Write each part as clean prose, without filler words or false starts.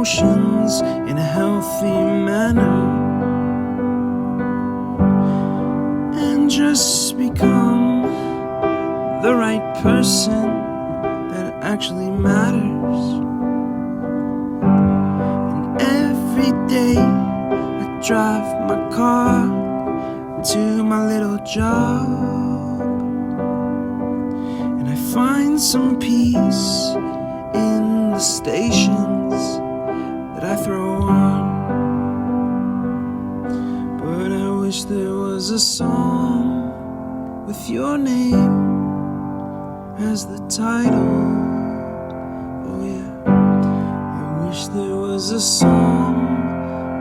emotions in a healthy manner and just become the right person that actually matters. And every day I drive my car to my little job, and I find some peace in the stations that I throw on. But I wish there was a song with your name as the title. Oh yeah, I wish there was a song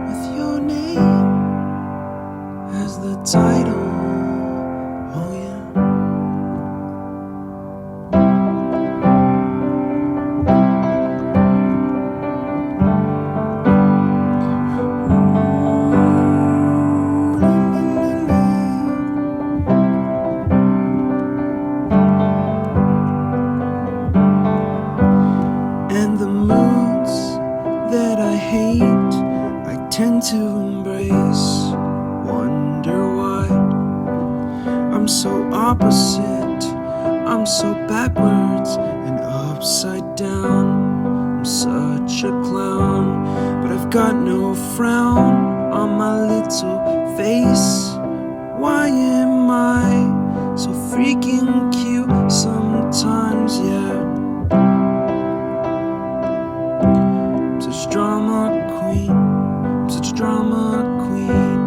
with your name as the title. Oh yeah. And the moods that I hate, I tend to embrace. Wonder why I'm so opposite, I'm so backwards and upside down. I'm such a clown, but I've got no frown on my little face. Why am I so freaking cute sometimes, yeah? Such drama queen, I'm such a drama queen.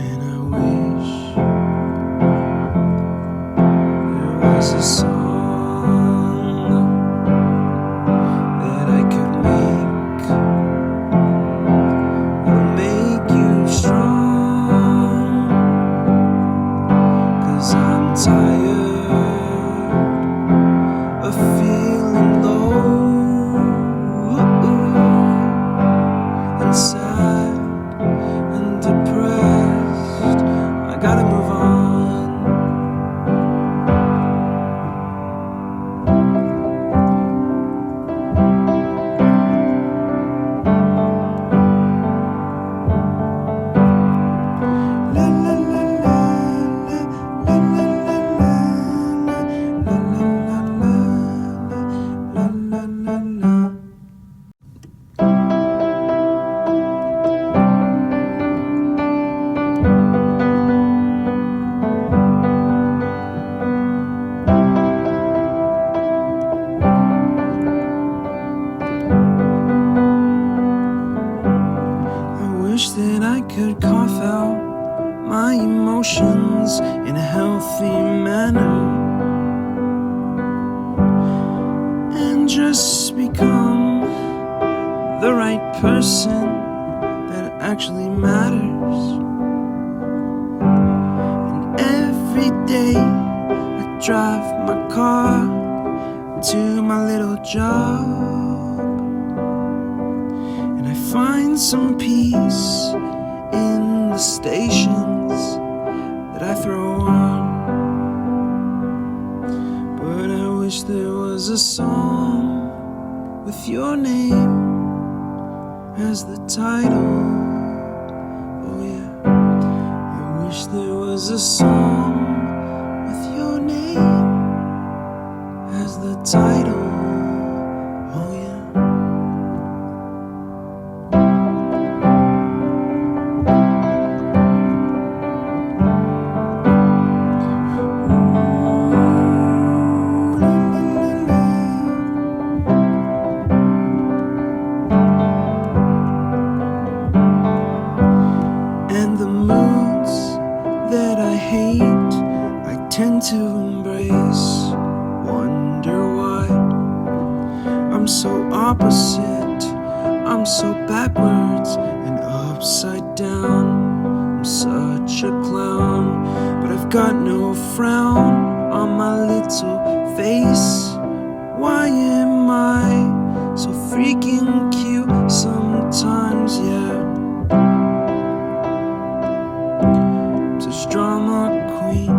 And I wish there was a song that I could make that'll make you strong. 'Cause I'm tired of feeling low and sad and depressed. I gotta move on. La la la la la la la la la la la la. I wish that I could cough out my emotions in a healthy manner and just become the right person that actually matters. And every day I drive my car to my little job, and I find some peace in the stations that I throw on. But I wish there was a song with your name as the title. Oh yeah, I wish there was a song with your name as the title. Oh yeah. And the moods that I hate, I tend to embrace. Wonder why I'm so opposite, I'm so backwards and upside down. I'm such a clown, but I've got no frown on my little face. Why am I so freaking cute sometimes, yeah? I'm such a drama queen,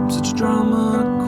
I'm such a drama queen.